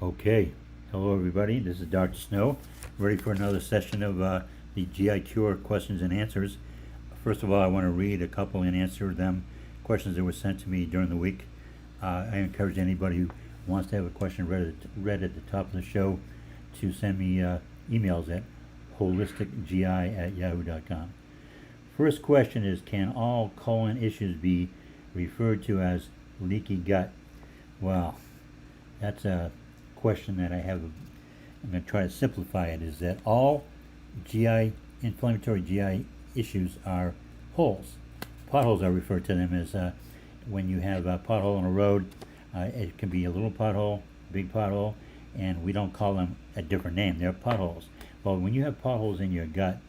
Okay, hello everybody, this is Dr. Snow, ready for another session of the GI Cure questions and answers. First of all, I want to read a couple and answer them questions that were sent to me during the week. I encourage anybody who wants to have a question read at the top of the show to send me emails at holisticgi@yahoo.com. First question is, can all colon issues be referred to as leaky gut? Well, that's a question that I have. I'm going to try to simplify it. Is that all inflammatory GI issues are holes? Potholes, I refer to them as when you have a pothole on a road. It can be a little pothole, big pothole, and we don't call them a different name. They're potholes. Well, when you have potholes in your gut,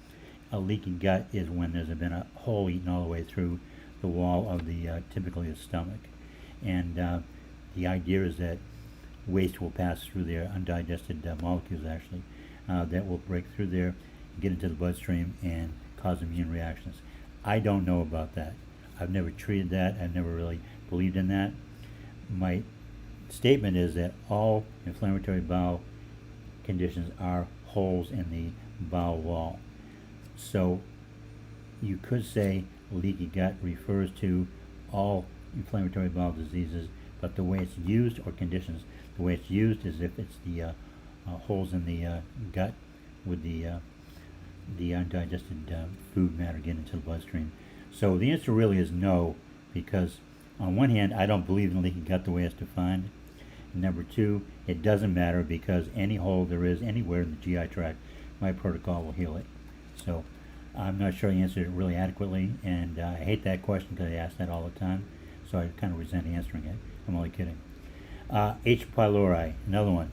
a leaky gut is when there's been a hole eaten all the way through the wall of the typically the stomach, and the idea is that waste will pass through there, undigested molecules actually, that will break through there, get into the bloodstream, and cause immune reactions. I don't know about that. I've never treated that. I've never really believed in that. My statement is that all inflammatory bowel conditions are holes in the bowel wall. So you could say leaky gut refers to all inflammatory bowel diseases, but the way it's used, or conditions, the way it's used is if it's the holes in the gut with the undigested food matter getting into the bloodstream. So the answer really is no, because on one hand, I don't believe in leaky gut the way it's defined. And number two, it doesn't matter, because any hole there is anywhere in the GI tract, my protocol will heal it. So I'm not sure I answered it really adequately, and I hate that question because I ask that all the time, so I kind of resent answering it. I'm only kidding. H. pylori, another one.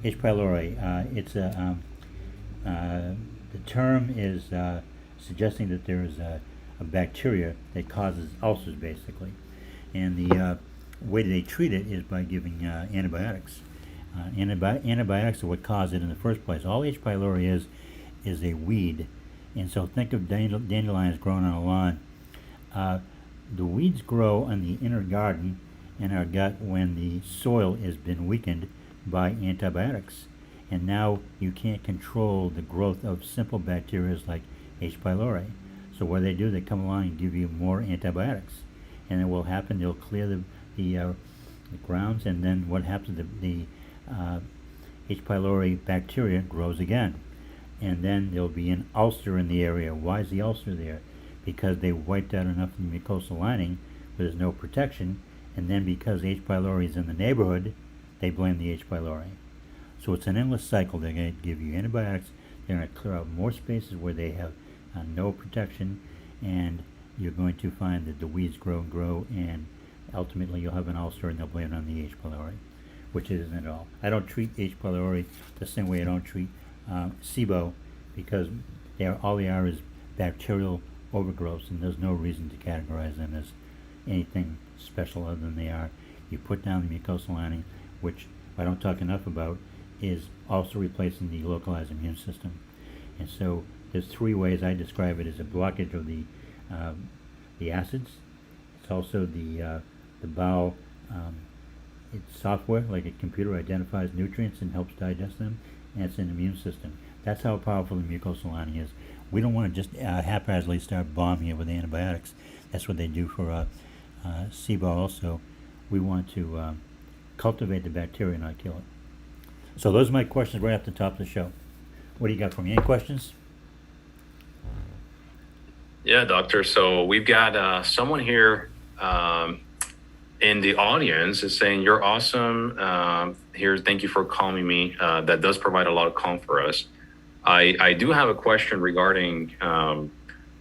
H. pylori, the term is suggesting that there is a bacteria that causes ulcers, basically. And the way they treat it is by giving antibiotics. Antibiotics are what cause it in the first place. All H. pylori is a weed. And so think of dandelions growing on a lawn. The weeds grow on the inner garden in our gut when the soil has been weakened by antibiotics. And now you can't control the growth of simple bacteria like H. pylori. So what they do, they come along and give you more antibiotics. And it will happen, they'll clear the grounds, and then what happens, the H. pylori bacteria grows again. And then there'll be an ulcer in the area. Why is the ulcer there? Because they wiped out enough of the mucosal lining where there's no protection, and then because H. pylori is in the neighborhood, they blame the H. pylori. So it's an endless cycle. They're going to give you antibiotics, they're going to clear out more spaces where they have no protection, and you're going to find that the weeds grow and grow, and ultimately you'll have an ulcer, and they'll blame it on the H. pylori, which it isn't at all. I don't treat H. pylori the same way I don't treat SIBO, because all they are is bacterial overgrowths, and there's no reason to categorize them as anything special other than they are. You put down the mucosal lining, which I don't talk enough about, is also replacing the localized immune system. And so there's three ways I describe it: as a blockage of the acids. It's also the bowel. It's software, like a computer identifies nutrients and helps digest them, and it's an immune system. That's how powerful the mucosal lining is. We don't want to just haphazardly start bombing it with antibiotics. That's what they do for SIBO also. We want to cultivate the bacteria, not kill it. So those are my questions right off the top of the show. What do you got for me? Any questions? Yeah, doctor. So we've got someone here in the audience is saying, "You're awesome. Here, thank you for calling me. That does provide a lot of calm for us." I do have a question regarding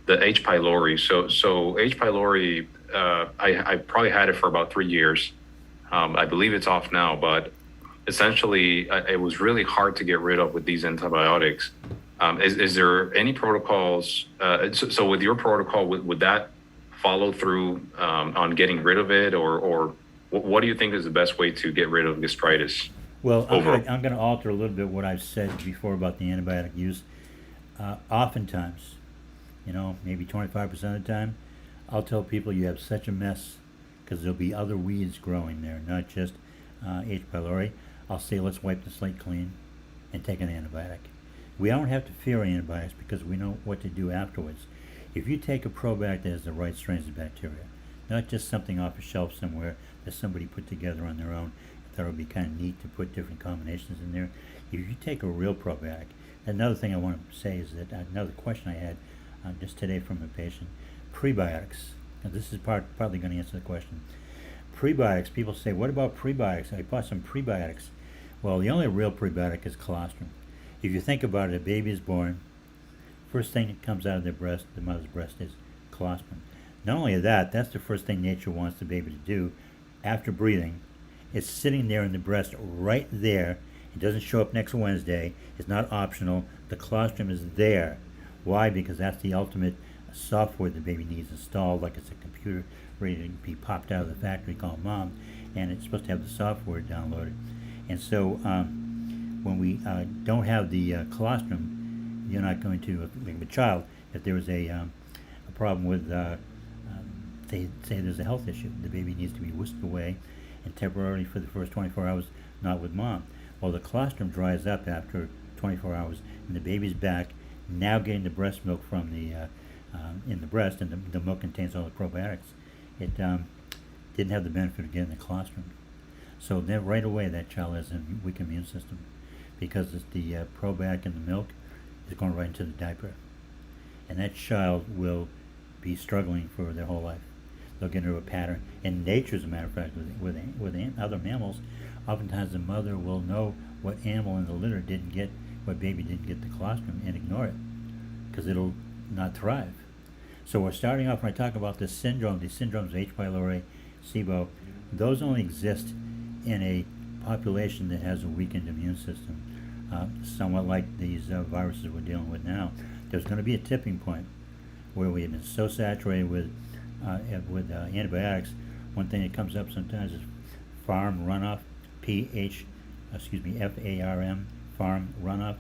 the H. pylori. So H. pylori, I probably had it for about 3 years. I believe it's off now, but essentially it was really hard to get rid of with these antibiotics. Is there any protocols? So with your protocol, would that follow through on getting rid of it, or what do you think is the best way to get rid of gastritis? Well, I'm going to alter a little bit what I've said before about the antibiotic use. Oftentimes, maybe 25% of the time, I'll tell people you have such a mess because there'll be other weeds growing there, not just H. pylori. I'll say let's wipe the slate clean and take an antibiotic. We don't have to fear antibiotics because we know what to do afterwards. If you take a probiotic that has the right strains of bacteria, not just something off a shelf somewhere that somebody put together on their own, I thought it would be kind of neat to put different combinations in there. If you take a real probiotic, another thing I want to say is that another question I had just today from a patient, prebiotics. Now this is partly going to answer the question. Prebiotics, people say, what about prebiotics? I bought some prebiotics. Well, the only real prebiotic is colostrum. If you think about it, a baby is born, first thing that comes out of their breast, the mother's breast, is colostrum. Not only that, that's the first thing nature wants the baby to do after breathing. It's sitting there in the breast right there. It doesn't show up next Wednesday. It's not optional. The colostrum is there. Why? Because that's the ultimate software the baby needs installed, like it's a computer ready to be popped out of the factory called mom, and it's supposed to have the software downloaded. And so when we don't have the colostrum, you're not going to, like a child, if there was a problem with, say there's a health issue, the baby needs to be whisked away and temporarily for the first 24 hours not with mom. Well, the colostrum dries up after 24 hours and the baby's back, now getting the breast milk from the in the breast, and the milk contains all the probiotics. It didn't have the benefit of getting the colostrum. So then right away that child has a weak immune system because it's the probiotic in the milk is going right into the diaper. And that child will be struggling for their whole life. They'll get into a pattern. In nature, as a matter of fact, with other mammals, oftentimes the mother will know what animal in the litter didn't get, what baby didn't get the colostrum and ignore it because it'll not thrive. So we're starting off when I talk about this syndrome, these syndromes of H. pylori, SIBO, those only exist in a population that has a weakened immune system, somewhat like these viruses we're dealing with now. There's going to be a tipping point where we have been so saturated with antibiotics. One thing that comes up sometimes is farm runoff, FARM, farm runoff.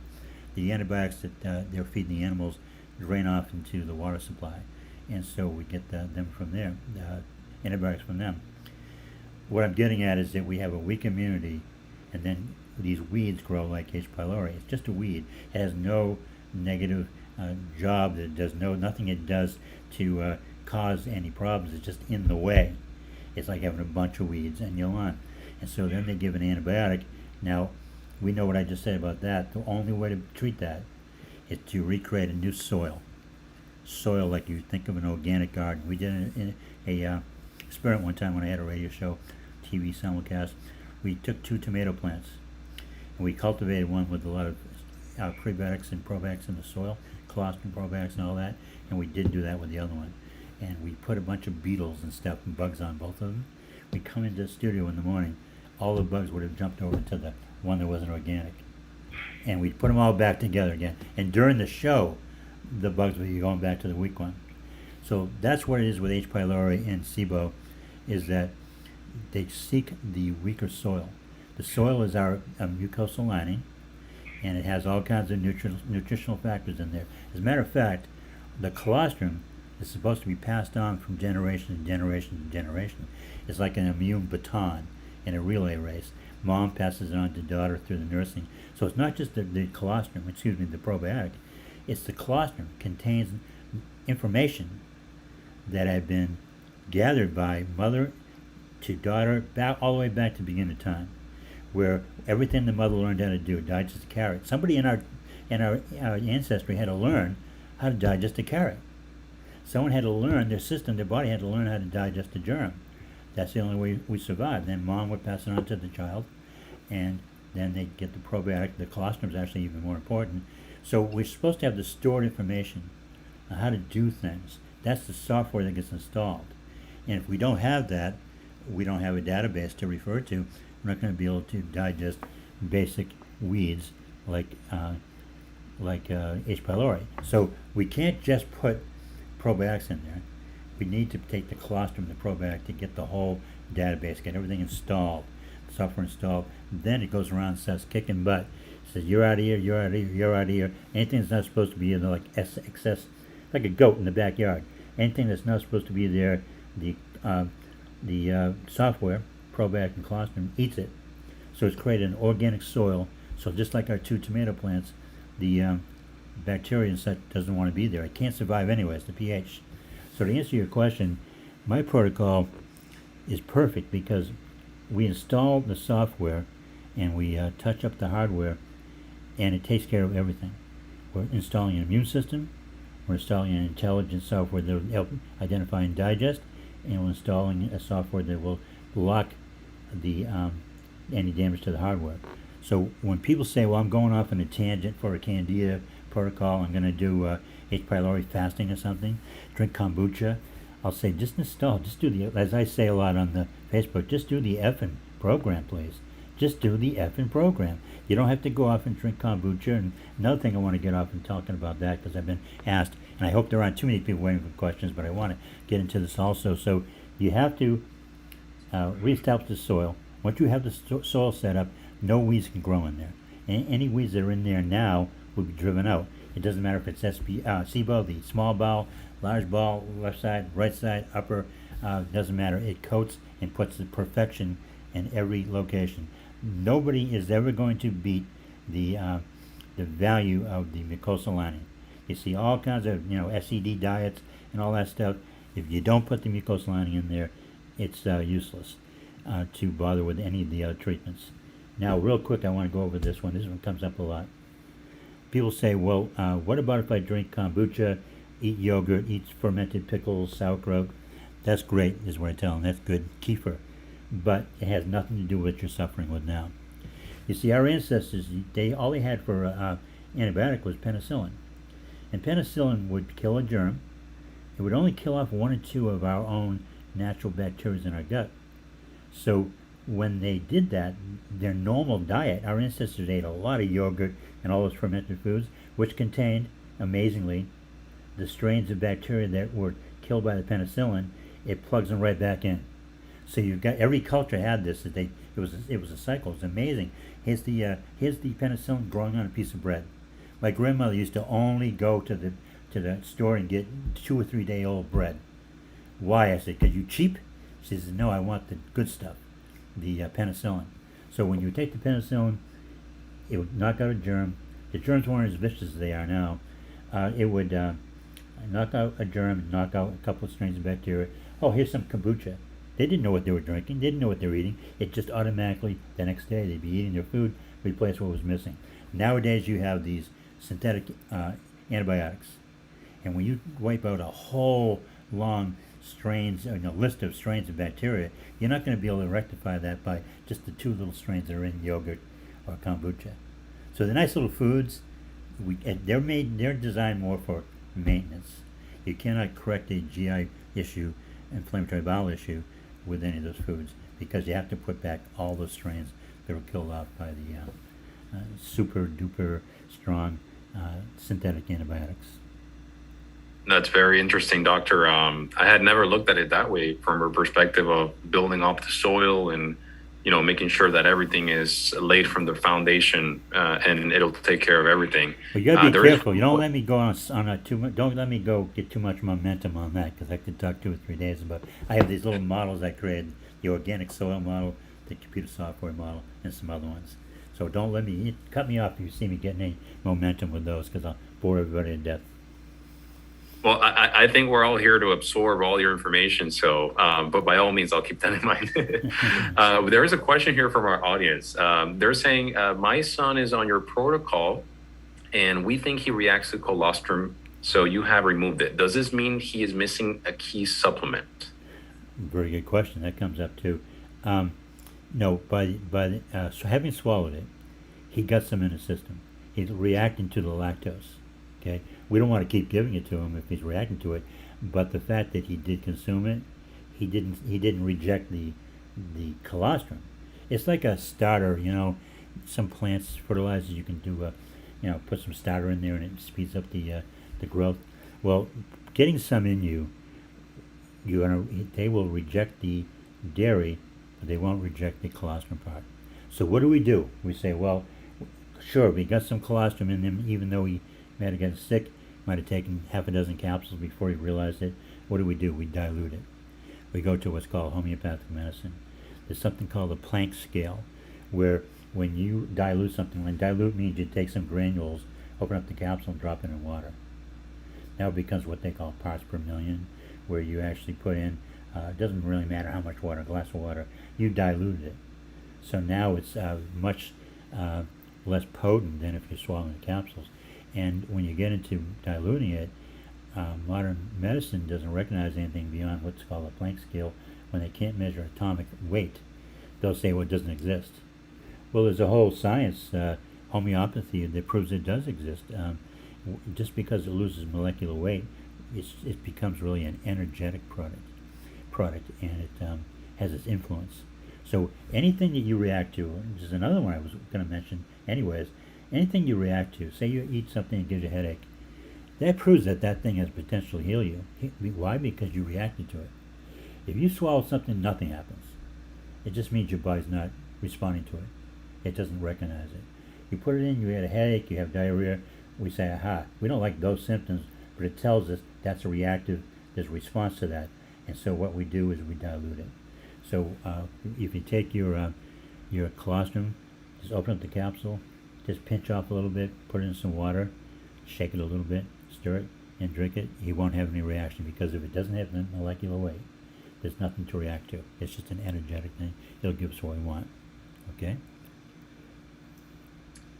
The antibiotics that they're feeding the animals drain off into the water supply, and so we get them from there, antibiotics from them. What I'm getting at is that we have a weak immunity, and then these weeds grow like H. pylori. It's just a weed. It has no negative job. It does nothing it does to cause any problems. It's just in the way. It's like having a bunch of weeds and you're on. And so then they give an antibiotic. Now, we know what I just said about that. The only way to treat that is to recreate a new soil. Soil like you think of an organic garden. We did a experiment one time when I had a radio show, TV simulcast. We took 2 tomato plants and we cultivated one with a lot of prebiotics and probiotics in the soil, colostrum, probiotics and all that, and we didn't do that with the other one. And we put a bunch of beetles and stuff and bugs on both of them. We come into the studio in the morning, all the bugs would have jumped over to the one that wasn't organic. And we put them all back together again. And during the show, the bugs would be going back to the weak one. So that's what it is with H. pylori and SIBO, is that they seek the weaker soil. The soil is our mucosal lining, and it has all kinds of nutritional factors in there. As a matter of fact, the colostrum is supposed to be passed on from generation to generation to generation. It's like an immune baton in a relay race. Mom passes it on to daughter through the nursing. So it's not just the colostrum, the probiotic. It's the colostrum contains information that had been gathered by mother to daughter, back all the way back to the beginning of time, where everything the mother learned how to do, digest a carrot. Somebody in our ancestry had to learn how to digest a carrot. Someone had to learn, their system, their body had to learn how to digest a germ. That's the only way we survived. Then mom would pass it on to the child, and then they get the probiotic. The colostrum is actually even more important. So we're supposed to have the stored information on how to do things. That's the software that gets installed. And if we don't have that, we don't have a database to refer to. We're not going to be able to digest basic weeds like H. pylori. So we can't just put probiotics in there. We need to take the colostrum, the probiotic, to get the whole database, get everything installed, software installed. Then it goes around and starts kicking butt. It says, you're out of here, you're out of here, you're out of here. Anything that's not supposed to be in there, like excess, like a goat in the backyard. Anything that's not supposed to be there, the software, probiotic and colostrum, eats it. So it's created an organic soil. So just like our 2 tomato plants, the bacteria and such doesn't want to be there. It can't survive anyway. It's the pH. So to answer your question, my protocol is perfect because we install the software and we touch up the hardware, and it takes care of everything. We're installing an immune system, we're installing an intelligent software that will help identify and digest, and we're installing a software that will block the any damage to the hardware. So when people say, well, I'm going off on a tangent for a Candida protocol, I'm going to do H. pylori fasting or something, drink kombucha, I'll say just install, just do the, as I say a lot on the Facebook, just do the effing program, please. Just do the effing program. You don't have to go off and drink kombucha. And another thing I want to get off and talking about that, because I've been asked, and I hope there aren't too many people waiting for questions, but I want to get into this also. So you have to reestablish the soil. Once you have the soil set up, no weeds can grow in there. And any weeds that are in there now will be driven out. It doesn't matter if it's SIBO, the small bowel, large bowel, left side, right side, upper, doesn't matter. It coats and puts the perfection in every location. Nobody is ever going to beat the value of the mucosal lining. You see all kinds of SED diets and all that stuff. If you don't put the mucosal lining in there, it's useless to bother with any of the other treatments. Now, real quick, I want to go over this one. This one comes up a lot. People say, well, what about if I drink kombucha, eat yogurt, eat fermented pickles, sauerkraut? That's great, is what I tell them. That's good kefir. But it has nothing to do with what you're suffering with now. You see, our ancestors, all they had for antibiotic was penicillin. And penicillin would kill a germ. It would only kill off 1 or 2 of our own natural bacteria in our gut. So when they did that, their normal diet, our ancestors ate a lot of yogurt and all those fermented foods, which contained, amazingly, the strains of bacteria that were killed by the penicillin. It plugs them right back in. So you've got, every culture had this. It was a cycle. It's amazing. Here's the penicillin growing on a piece of bread. My grandmother used to only go to the store and get 2 or 3 day old bread. Why? I said, because you cheap? She says, no, I want the good stuff, the penicillin. So when you take the penicillin, it would knock out a germ. The germs weren't as vicious as they are now. It would knock out a germ, knock out a couple of strains of bacteria. Oh, here's some kombucha. They didn't know what they were drinking. They didn't know what they were eating. It just automatically, the next day, they'd be eating their food, replace what was missing. Nowadays, you have these synthetic antibiotics. And when you wipe out a whole long strains, list of strains of bacteria, you're not going to be able to rectify that by just the 2 little strains that are in yogurt or kombucha. So the nice little foods, they're designed more for maintenance. You cannot correct a GI issue, inflammatory bowel issue, with any of those foods, because you have to put back all those strains that were killed off by the super duper strong synthetic antibiotics. That's very interesting, Doctor. I had never looked at it that way, from a perspective of building up the soil and making sure that everything is laid from the foundation, and it'll take care of everything. But you gotta be careful. You don't let me go on too much. Don't let me go get too much momentum on that, because I could talk 2 or 3 days about. I have these little models I created: the organic soil model, the computer software model, and some other ones. So don't let me cut me off if you see me getting any momentum with those, because I'll bore everybody to death. Well, I think we're all here to absorb all your information. So, but by all means, I'll keep that in mind. There is a question here from our audience. They're saying, my son is on your protocol and we think he reacts to colostrum. So you have removed it. Does this mean he is missing a key supplement? Very good question. That comes up too. No, so having swallowed it, he got some in his system. He's reacting to the lactose. Okay, we don't want to keep giving it to him if he's reacting to it, but the fact that he did consume it, he didn't reject the colostrum. It's like a starter, some plants, fertilizers, you can do put some starter in there and it speeds up the growth. Well, getting some in they will reject the dairy, but they won't reject the colostrum part. So what do? We say, well, sure, we got some colostrum in him, even though he might have gotten sick, might have taken half a dozen capsules before he realized it. What do? We dilute it. We go to what's called homeopathic medicine. There's something called the Planck scale, where when you dilute something, when dilute means you take some granules, open up the capsule and drop it in water. Now it becomes what they call parts per million, where you actually put in, it doesn't really matter how much water, a glass of water, you diluted it. So now it's much less potent than if you're swallowing the capsules. And when you get into diluting it, modern medicine doesn't recognize anything beyond what's called a Planck scale. When they can't measure atomic weight, they'll say, well, it doesn't exist. Well, there's a whole science, homeopathy, that proves it does exist. Just because it loses molecular weight, it becomes really an energetic product, and it has its influence. So anything that you react to, which is another one I was going to mention anyways, anything you react to, say you eat something that gives you a headache, that proves that that thing has potential to heal you. Why? Because you reacted to it. If you swallow something, nothing happens. It just means your body's not responding to it. It doesn't recognize it. You put it in, you had a headache, you have diarrhea, we say, aha. We don't like those symptoms, but it tells us that's a reactive, there's a response to that. And so what we do is we dilute it. So if you take your colostrum, just open up the capsule, just pinch off a little bit, put it in some water, shake it a little bit, stir it, and drink it. You won't have any reaction, because if it doesn't have the molecular weight, there's nothing to react to. It's just an energetic thing. It'll give us what we want. Okay?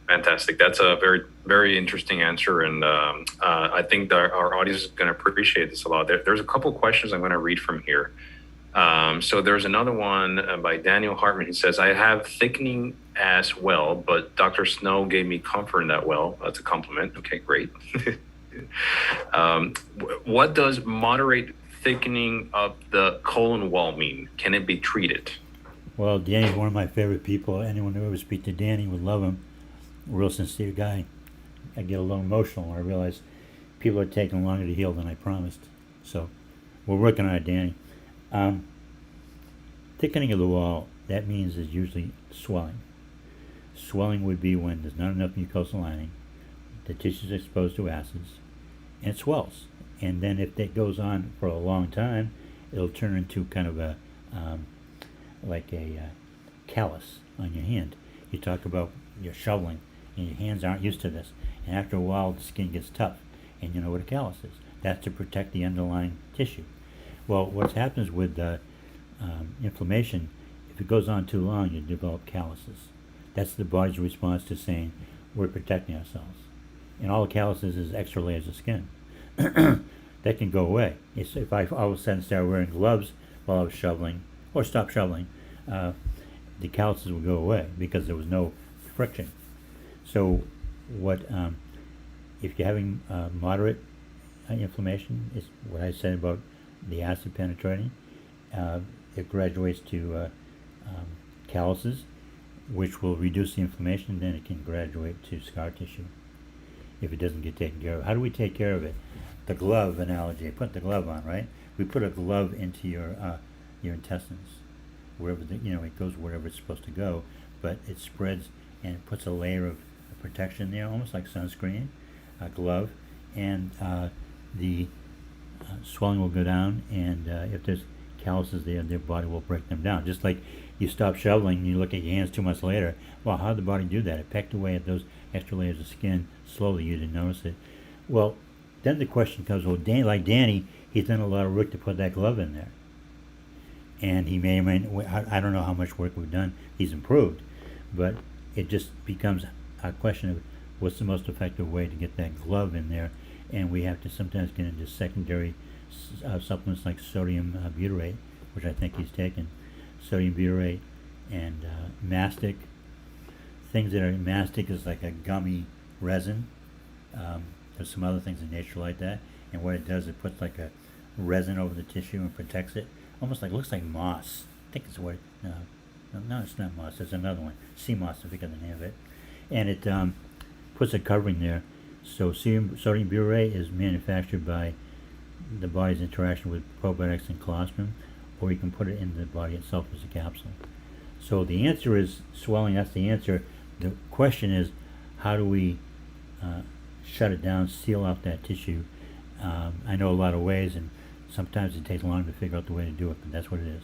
Fantastic. That's a very, very interesting answer, and I think that our audience is going to appreciate this a lot. There's a couple questions I'm going to read from here. So there's another one by Daniel Hartman. He says, I have thickening as well, but Dr. Snow gave me comfort in that well. That's a compliment. Okay, great. What does moderate thickening of the colon wall mean? Can it be treated? Well, Danny's one of my favorite people. Anyone who ever speak to Danny would love him. Real sincere guy. I get a little emotional when I realize people are taking longer to heal than I promised. So we're working on it, Danny. Thickening of the wall, that means is usually swelling. Swelling would be when there's not enough mucosal lining, the tissue is exposed to acids, and it swells. And then if that goes on for a long time, it'll turn into kind of a like a callus on your hand. You talk about your shoveling, and your hands aren't used to this. And after a while, the skin gets tough, and you know what a callus is. That's to protect the underlying tissue. Well, what happens with inflammation, if it goes on too long, you develop calluses. That's the body's response to saying, we're protecting ourselves. And all the calluses is extra layers of skin. That can go away. If I all of a sudden start wearing gloves while I was shoveling, or stop shoveling, the calluses will go away because there was no friction. So what if you're having moderate inflammation, is what I said about the acid penetrating, it graduates to calluses, which will reduce the inflammation, then it can graduate to scar tissue if it doesn't get taken care of. How do we take care of it? The glove analogy. Put the glove on, right? We put a glove into your intestines, wherever it goes wherever it's supposed to go, but it spreads and it puts a layer of protection there, almost like sunscreen, a glove, and the swelling will go down, and if there's calluses there, their body will break them down. Just like you stop shoveling and you look at your hands 2 months later, well, how did the body do that? It pecked away at those extra layers of skin slowly. You didn't notice it. Well, then the question comes, well, Danny, he's done a lot of work to put that glove in there. And he may or may not, I don't know how much work we've done. He's improved. But it just becomes a question of what's the most effective way to get that glove in there. And we have to sometimes get into secondary supplements like sodium butyrate, which I think he's taken. Sodium butyrate and mastic. Things that are mastic is like a gummy resin. There's some other things in nature like that. And what it does, it puts like a resin over the tissue and protects it. Almost like, looks like moss. I think it's what, no, it's not moss. There's another one. Sea moss, I forget the name of it. And it puts a covering there. So sodium butyrate is manufactured by the body's interaction with probiotics and colostrum, or you can put it in the body itself as a capsule. So the answer is swelling. That's the answer. The question is, how do we shut it down, seal out that tissue? I know a lot of ways, and sometimes it takes long to figure out the way to do it, but that's what it is.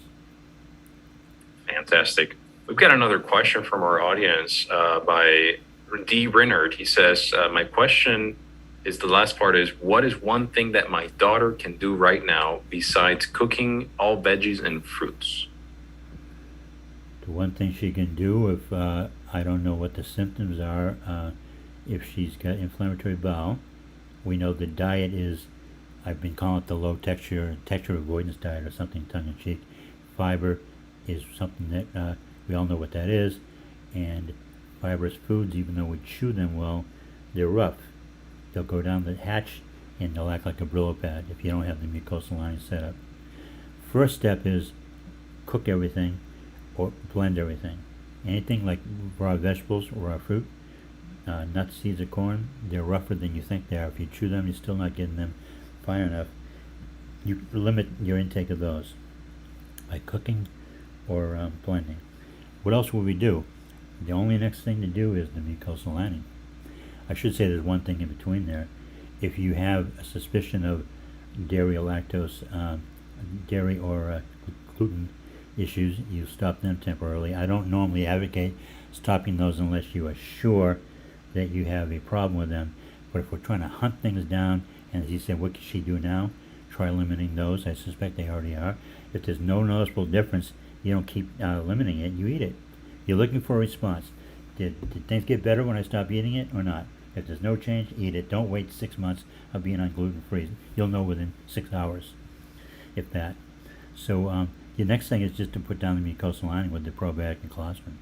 Fantastic. We've got another question from our audience by D. Rinnard. He says, my question is, the last part is, what is one thing that my daughter can do right now besides cooking all veggies and fruits? The one thing she can do, if I don't know what the symptoms are, if she's got inflammatory bowel, we know the diet is, I've been calling it the low texture avoidance diet or something tongue-in-cheek. Fiber is something that we all know what that is, and fibrous foods, even though we chew them well, they're rough. They'll go down the hatch and they'll act like a Brillo pad if you don't have the mucosal lining set up. First step is cook everything or blend everything. Anything like raw vegetables or raw fruit, nuts, seeds, or corn, they're rougher than you think they are. If you chew them, you're still not getting them fine enough. You limit your intake of those by cooking or blending. What else will we do? The only next thing to do is the mucosal lining. I should say there's one thing in between there. If you have a suspicion of dairy or lactose, dairy or gluten issues, you stop them temporarily. I don't normally advocate stopping those unless you are sure that you have a problem with them. But if we're trying to hunt things down, and as you said, what can she do now? Try limiting those. I suspect they already are. If there's no noticeable difference, you don't keep limiting it, you eat it. You're looking for a response. Did things get better when I stopped eating it or not? If there's no change, eat it. Don't wait 6 months of being on gluten-free. You'll know within 6 hours, if that. So the next thing is just to put down the mucosal lining with the probiotic and colostrum.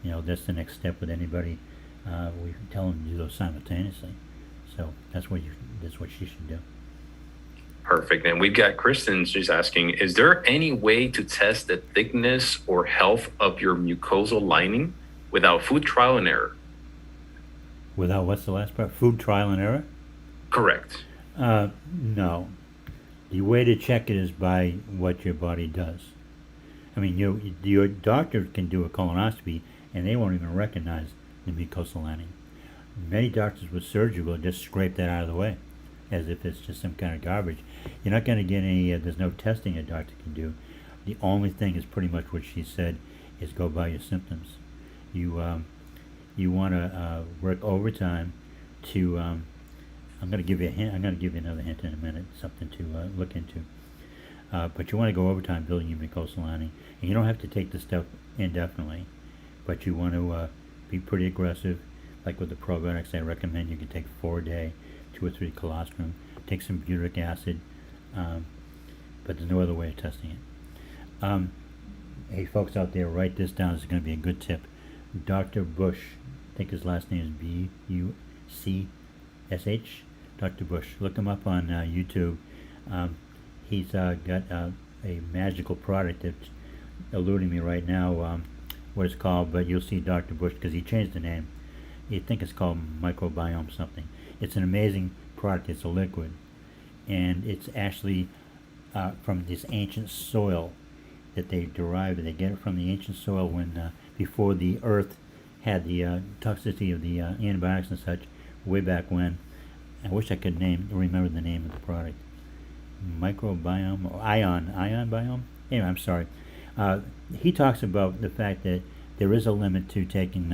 You know, that's the next step with anybody. We tell them to do those simultaneously. So that's what she should do. Perfect. And we've got Kristen. She's asking, is there any way to test the thickness or health of your mucosal lining without food trial and error? Without what's the last part? Food trial and error? Correct. No. The way to check it is by what your body does. I mean, your doctor can do a colonoscopy and they won't even recognize the mucosal lining. Many doctors with surgery will just scrape that out of the way as if it's just some kind of garbage. You're not going to get any, there's no testing a doctor can do. The only thing is pretty much what she said, is go by your symptoms. You want to work overtime to, I'm going to give you a hint, I'm going to give you another hint in a minute, something to look into. But you want to go overtime building your mucosal lining. And you don't have to take this stuff indefinitely, but you want to be pretty aggressive. Like with the probiotics, I recommend you can take 4 a day, 2 or 3 colostrum, take some butyric acid, but there's no other way of testing it. Hey folks out there, write this down. This is going to be a good tip. Dr. Bush, I think his last name is B-U-C-S-H, Dr. Bush. Look him up on YouTube. He's got a magical product that's eluding me right now, what it's called, but you'll see Dr. Bush because he changed the name. You think it's called microbiome something. It's an amazing product. It's a liquid, and it's actually from this ancient soil that they derive. They get it from the ancient soil when before the earth had the toxicity of the antibiotics and such, way back when. I wish I could remember the name of the product. Microbiome or ion biome. Anyway, I'm sorry. He talks about the fact that there is a limit to taking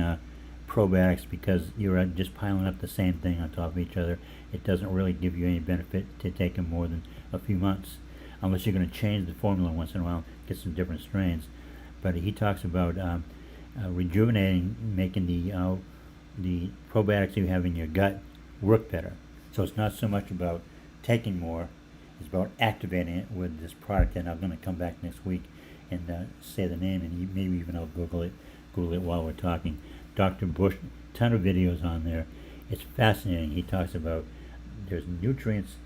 probiotics because you're just piling up the same thing on top of each other. It doesn't really give you any benefit to take them more than a few months, unless you're going to change the formula once in a while, get some different strains. But he talks about rejuvenating, making the probiotics you have in your gut work better. So it's not so much about taking more, it's about activating it with this product. And I'm going to come back next week and say the name, and maybe even I'll Google it while we're talking. Dr. Bush, ton of videos on there. It's fascinating. He talks about there's nutrients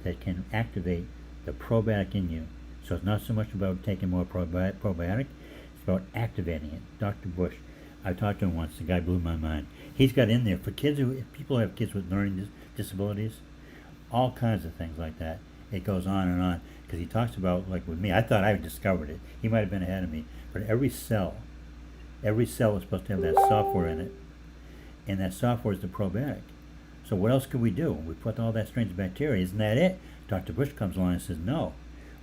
that can activate the probiotic in you. So it's not so much about taking more probiotic, it's about activating it. Dr. Bush, I talked to him once, the guy blew my mind. He's got in there for kids people who have kids with learning disabilities, all kinds of things like that. It goes on and on, because he talks about, like with me, I thought I discovered it. He might have been ahead of me, but every cell is supposed to have that software in it, and that software is the probiotic. So what else could we do? We put all that strange bacteria. Isn't that it? Dr. Bush comes along and says, no,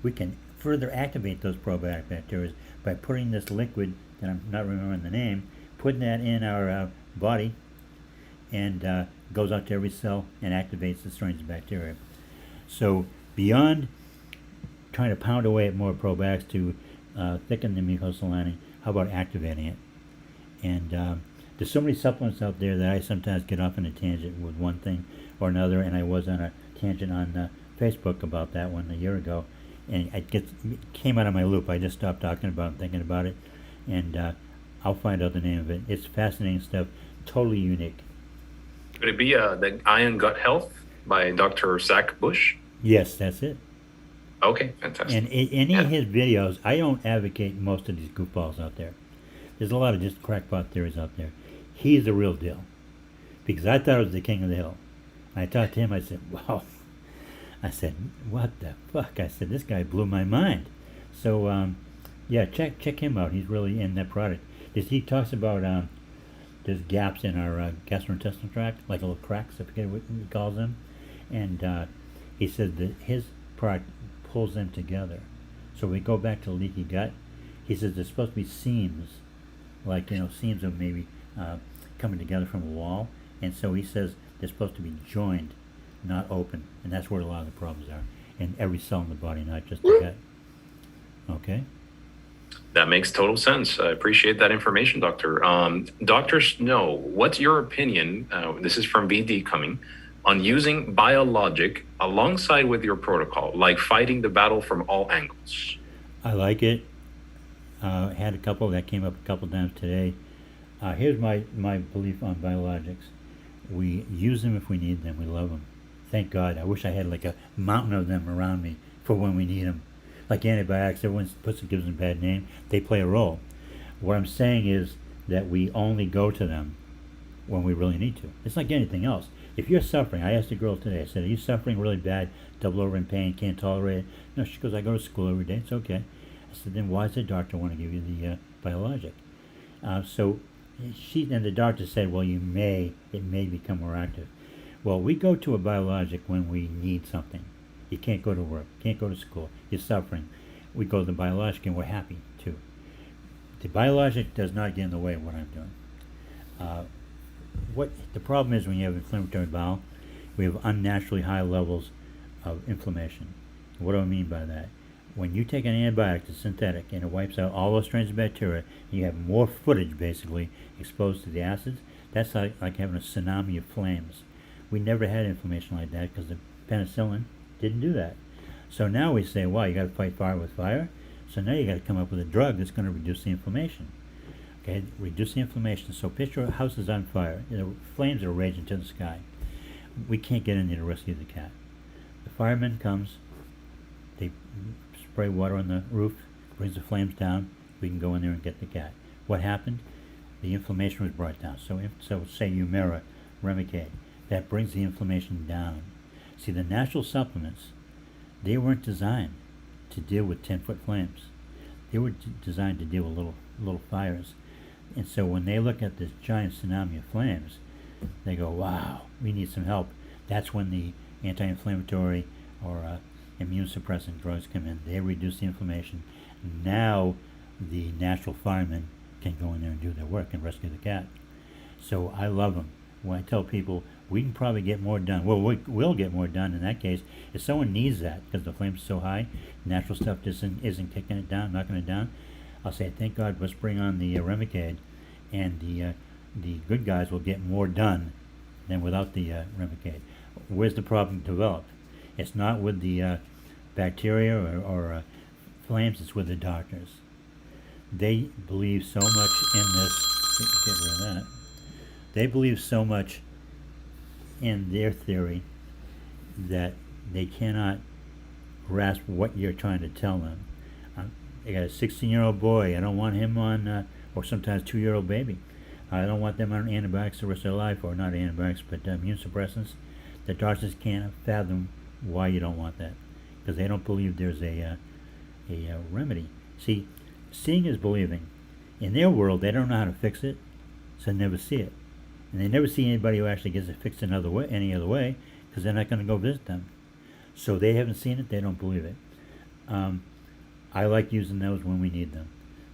we can further activate those probiotic bacteria by putting this liquid that I'm not remembering the name, putting that in our body, and goes out to every cell and activates the strange bacteria. So beyond trying to pound away at more probiotics to thicken the mucosal lining, how about activating it? And there's so many supplements out there that I sometimes get off on a tangent with one thing or another, and I was on a tangent on Facebook about that one a year ago, and it came out of my loop. I just stopped talking about it and thinking about it, and I'll find out the name of it. It's fascinating stuff, totally unique. Could it be the Iron Gut Health by Dr. Zach Bush? Yes, that's it. Okay, fantastic. And any of his videos, I don't advocate most of these goofballs out there. There's a lot of just crackpot theories out there. He's the real deal. Because I thought it was the king of the hill. I talked to him, I said, wow. I said, what the fuck? I said, this guy blew my mind. So, yeah, check him out. He's really in that product. He talks about there's gaps in our gastrointestinal tract, like little cracks, I forget what he calls them. And he said that his product pulls them together. So we go back to leaky gut. He says there's supposed to be seams, like, seams of maybe coming together from a wall. And so he says they're supposed to be joined, not open. And that's where a lot of the problems are. In every cell in the body, not just the gut. Okay? That makes total sense. I appreciate that information, Doctor. Dr. Snow, what's your opinion, this is from VD coming, on using biologic alongside with your protocol, like fighting the battle from all angles? I like it. Had a couple that came up a couple times today. Here's my belief on biologics. We use them if we need them. We love them. Thank God. I wish I had like a mountain of them around me for when we need them. Like antibiotics, everyone gives them a bad name. They play a role. What I'm saying is that we only go to them when we really need to. It's like anything else. If you're suffering, I asked a girl today, I said, are you suffering really bad, double over in pain, can't tolerate it? No, she goes, I go to school every day, it's okay. I said, then why does the doctor want to give you the biologic? So the doctor said, well, it may become more active. Well, we go to a biologic when we need something. You can't go to work, can't go to school, you're suffering. We go to the biologic and we're happy too. The biologic does not get in the way of what I'm doing. What the problem is when you have inflammatory bowel, we have unnaturally high levels of inflammation. What do I mean by that? When you take an antibiotic that's synthetic and it wipes out all those strains of bacteria, and you have more footage basically exposed to the acids, that's like having a tsunami of flames. We never had inflammation like that because the penicillin didn't do that. So now we say, wow, you got to fight fire with fire. So now you got to come up with a drug that's going to reduce the inflammation. Okay, reduce the inflammation. So picture a house is on fire. Flames are raging to the sky. We can't get in there to rescue the cat. The fireman comes. They spray water on the roof, brings the flames down. We can go in there and get the cat. What happened? The inflammation was brought down. So say Humira, Remicade, that brings the inflammation down. See, the natural supplements, they weren't designed to deal with 10-foot flames. They were designed to deal with little fires. And so when they look at this giant tsunami of flames, they go, wow, we need some help. That's when the anti-inflammatory or immune suppressant drugs come in. They reduce the inflammation. Now the natural firemen can go in there and do their work and rescue the cat. So I love them. When I tell people, we can probably get more done. Well, we'll get more done in that case. If someone needs that because the flame's so high, natural stuff just isn't kicking it down, knocking it down, I'll say, thank God, let's bring on the Remicade, and the good guys will get more done than without the Remicade. Where's the problem developed? It's not with the bacteria or flames, it's with the doctors. They believe so much in this. Get rid of that. They believe so much in their theory that they cannot grasp what you're trying to tell them. I got a 16-year-old boy. I don't want him on, or sometimes 2-year-old baby. I don't want them on antibiotics the rest of their life, or not antibiotics, but immune suppressants. The doctors can't fathom why you don't want that, because they don't believe there's a remedy. See, seeing is believing. In their world, they don't know how to fix it, so they never see it. And they never see anybody who actually gets it fixed any other way, because they're not going to go visit them. So they haven't seen it, they don't believe it. I like using those when we need them.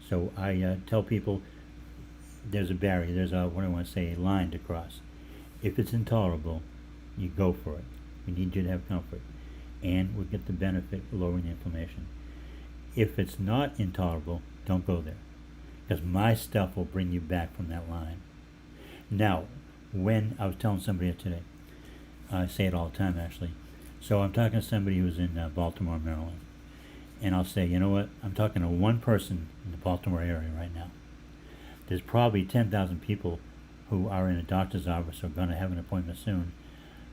So I tell people there's a barrier, there's a, what I want to say, a line to cross. If it's intolerable, you go for it. We need you to have comfort, and we'll get the benefit of lowering the inflammation. If it's not intolerable, don't go there, because my stuff will bring you back from that line. Now, when I was telling somebody today, I say it all the time actually, so I'm talking to somebody who's in Baltimore, Maryland, and I'll say, you know what, I'm talking to one person in the Baltimore area right now. There's probably 10,000 people who are in a doctor's office or going to have an appointment soon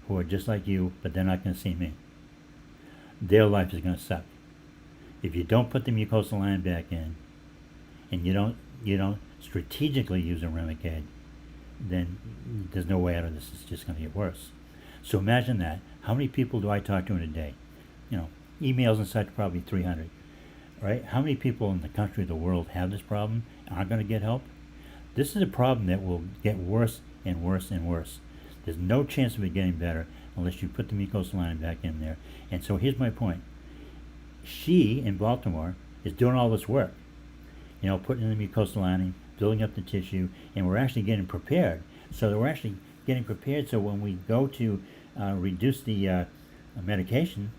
who are just like you, but they're not going to see me. Their life is going to suck. If you don't put the mucosal line back in, and you don't strategically use a Remicade, then there's no way out of this. It's just going to get worse. So imagine that. How many people do I talk to in a day? You know, emails and such, probably 300. Right? How many people in the country, the world, have this problem and aren't going to get help? This is a problem that will get worse and worse and worse. There's no chance of it getting better unless you put the mucosal lining back in there. And so here's my point. She, in Baltimore, is doing all this work. You know, putting in the mucosal lining, building up the tissue, and we're actually getting prepared. So that we're actually getting prepared so when we go to reduce the medication,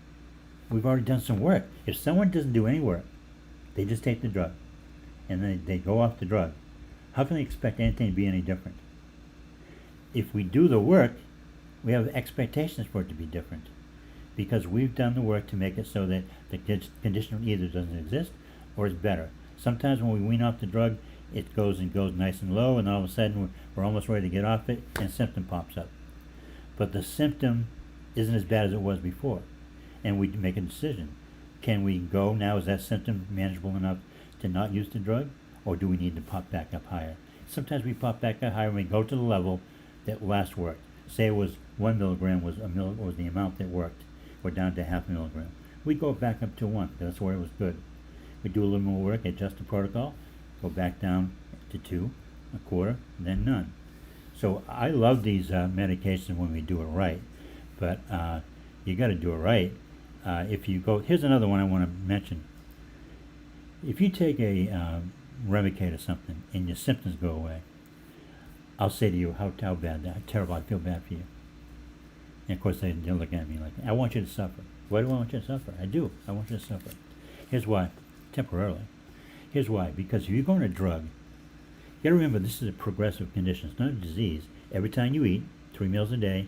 we've already done some work. If someone doesn't do any work, they just take the drug, and then they go off the drug, how can they expect anything to be any different? If we do the work, we have expectations for it to be different, because we've done the work to make it so that the condition either doesn't exist or is better. Sometimes when we wean off the drug, it goes nice and low, and all of a sudden we're almost ready to get off it, and a symptom pops up. But the symptom isn't as bad as it was before, and we make a decision. Can we go now? Is that symptom manageable enough to not use the drug, or do we need to pop back up higher? Sometimes we pop back up higher and we go to the level that last worked. Say it was 1 milligram was the amount that worked. We're down to half a milligram. We go back up to 1. That's where it was good. We do a little more work, adjust the protocol, go back down to 2, a quarter, then none. So I love these medications when we do it right, but you got to do it right. If you go, here's another one I want to mention. If you take a Remicade or something and your symptoms go away, I'll say to you how bad, how terrible, I feel bad for you. And of course they look at me like, I want you to suffer. Why do I want you to suffer? I do. I want you to suffer. Here's why. Temporarily. Here's why. Because if you're going on a drug, you got to remember this is a progressive condition. It's not a disease. Every time you eat, 3 meals a day,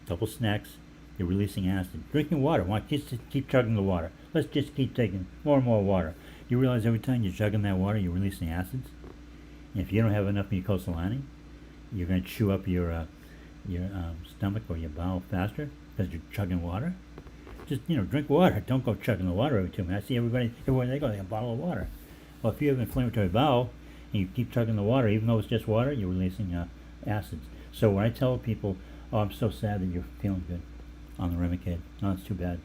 a couple snacks, you're releasing acid. Drinking water. Why just keep chugging the water? Let's just keep taking more and more water. You realize every time you're chugging that water, you're releasing acids. And if you don't have enough mucosal lining, you're going to chew up your stomach or your bowel faster because you're chugging water. Just, drink water. Don't go chugging the water every 2 minutes. I see everywhere they go, they have a bottle of water. Well, if you have inflammatory bowel and you keep chugging the water, even though it's just water, you're releasing acids. So when I tell people, oh, I'm so sad that you're feeling good on the Remicade, no, it's too bad.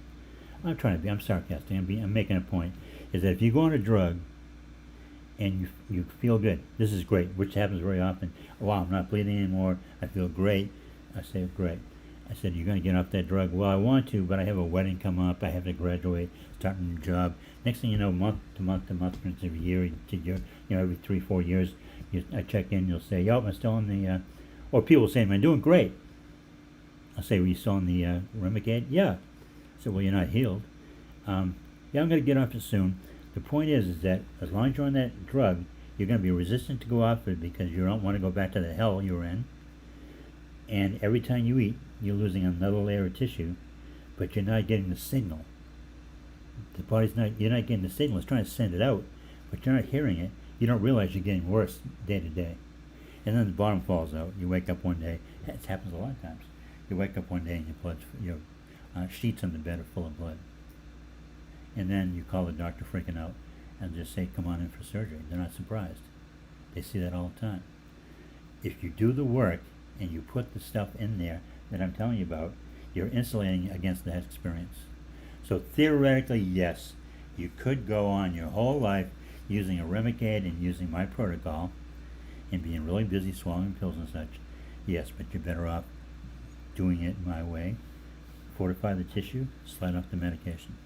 I'm sarcastic. I'm making a point. Is that if you go on a drug and you feel good, this is great, which happens very often. Wow, I'm not bleeding anymore. I feel great. I say, great. I said, you're going to get off that drug. Well, I want to, but I have a wedding come up. I have to graduate, start a new job. Next thing you know, month to month, every year to year, every 3-4 years, I check in. You'll say, "Yo, I'm still on the," or people will say, "I'm doing great." I'll say, "Were you still on the Remicade?" "Yeah." I said, "Well, you're not healed." "Yeah, I'm going to get off it soon." The point is that as long as you're on that drug, you're going to be resistant to go off it because you don't want to go back to the hell you were in. And every time you eat, you're losing another layer of tissue, but you're not getting the signal. The body's you're not getting the signal. It's trying to send it out, but you're not hearing it. You don't realize you're getting worse day to day. And then the bottom falls out. You wake up one day. It happens a lot of times. You wake up one day and your sheets on the bed are full of blood. And then you call the doctor freaking out and just say, come on in for surgery. They're not surprised. They see that all the time. If you do the work and you put the stuff in there that I'm telling you about, you're insulating against that experience. So theoretically, yes, you could go on your whole life using a Remicade and using my protocol and being really busy swallowing pills and such. Yes, but you're better off doing it my way. Fortify the tissue, slide off the medication.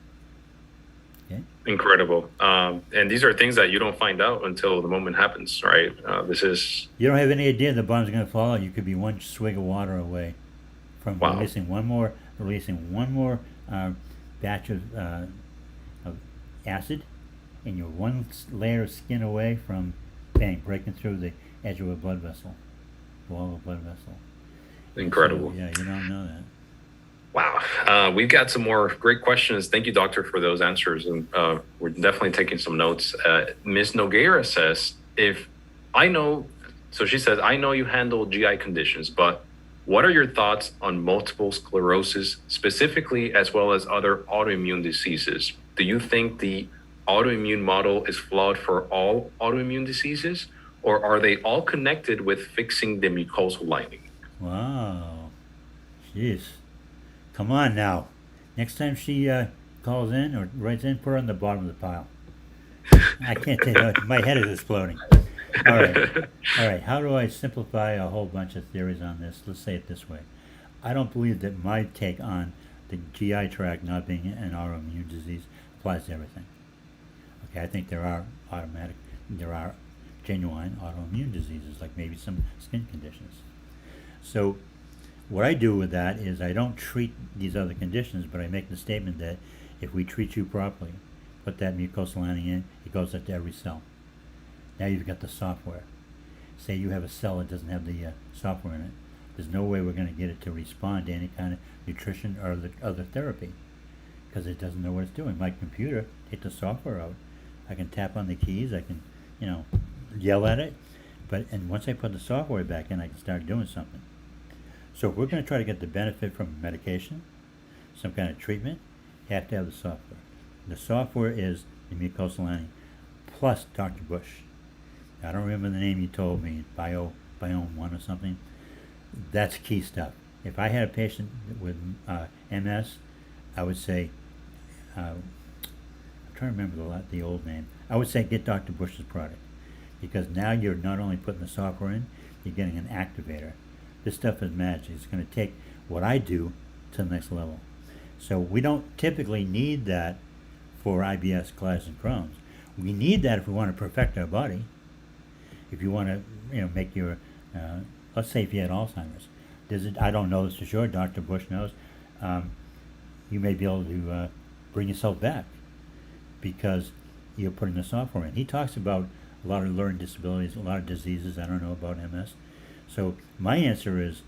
Okay. Incredible. And these are things that you don't find out until the moment happens, right? This is You don't have any idea the bomb's going to fall out. You could be one swig of water away from wow. releasing one more uh, batch of acid, and you're one layer of skin away from, bang, breaking through the edge of a blood vessel, wall of a blood vessel. Incredible. So, yeah, you don't know that. Wow. We've got some more great questions. Thank you, doctor, for those answers. And we're definitely taking some notes. Ms. Nogueira says, if I know, so she says, I know you handle GI conditions, but what are your thoughts on multiple sclerosis specifically, as well as other autoimmune diseases? Do you think the autoimmune model is flawed for all autoimmune diseases, or are they all connected with fixing the mucosal lining? Wow. Jeez. Come on now. Next time she calls in or writes in, put her on the bottom of the pile. I can't take that. My head is exploding. All right. All right. How do I simplify a whole bunch of theories on this? Let's say it this way. I don't believe that my take on the GI tract not being an autoimmune disease applies to everything. Okay, I think there are genuine autoimmune diseases, like maybe some skin conditions. So what I do with that is I don't treat these other conditions, but I make the statement that if we treat you properly, put that mucosal lining in, it goes into every cell. Now you've got the software. Say you have a cell that doesn't have the software in it. There's no way we're going to get it to respond to any kind of nutrition or other therapy because it doesn't know what it's doing. My computer, take the software out. I can tap on the keys. I can, yell at it. And once I put the software back in, I can start doing something. So if we're going to try to get the benefit from medication, some kind of treatment, you have to have the software. The software is the mucosal lining plus Dr. Bush. I don't remember the name you told me, Biome 1 or something. That's key stuff. If I had a patient with MS, I would say, I'm trying to remember the old name. I would say get Dr. Bush's product because now you're not only putting the software in, you're getting an activator. This stuff is magic. It's going to take what I do to the next level. So we don't typically need that for IBS, Colitis, and Crohn's. We need that if we want to perfect our body. If you want to, make your, let's say if you had Alzheimer's, I don't know this for sure. Dr. Bush knows. You may be able to bring yourself back because you're putting the software in. He talks about a lot of learning disabilities, a lot of diseases. I don't know about MS. So my answer is,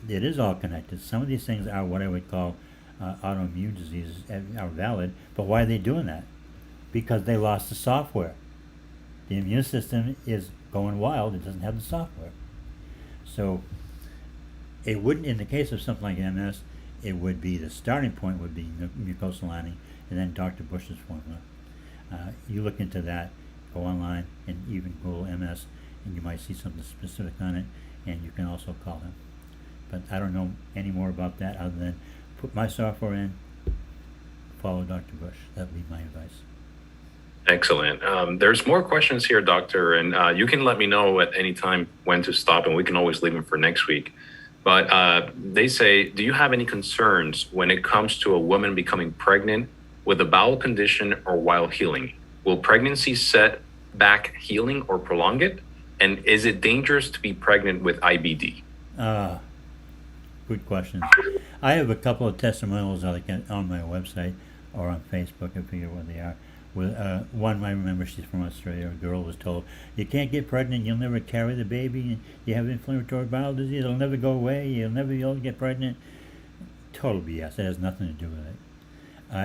it is all connected. Some of these things are what I would call autoimmune diseases, are valid. But why are they doing that? Because they lost the software. The immune system is going wild. It doesn't have the software. So it wouldn't, in the case of something like MS, it would be the starting point would be mucosal lining, and then Dr. Bush's formula. You look into that, go online, and even Google MS, and you might see something specific on it, and you can also call him. But I don't know any more about that other than put my software in, follow Dr. Bush. That would be my advice. Excellent. There's more questions here, doctor, and you can let me know at any time when to stop, and we can always leave them for next week. But they say, do you have any concerns when it comes to a woman becoming pregnant with a bowel condition or while healing? Will pregnancy set back healing or prolong it? And is it dangerous to be pregnant with IBD? Good question. I have a couple of testimonials on my website or on Facebook, I forget what they are. With one, I remember she's from Australia. A girl was told, "You can't get pregnant. You'll never carry the baby. You have inflammatory bowel disease. It'll never go away. You'll never be able to get pregnant." Total BS. It has nothing to do with it.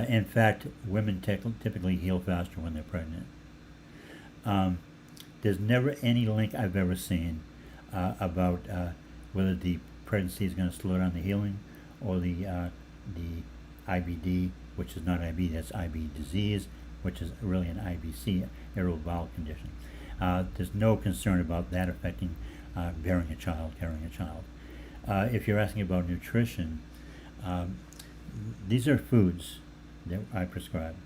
In fact, women typically heal faster when they're pregnant. There's never any link I've ever seen about whether the pregnancy is going to slow down the healing or the IBD, which is not IBD, that's IB disease, which is really an IBC, irritable bowel condition. There's no concern about that affecting carrying a child. If you're asking about nutrition, these are foods that I prescribe.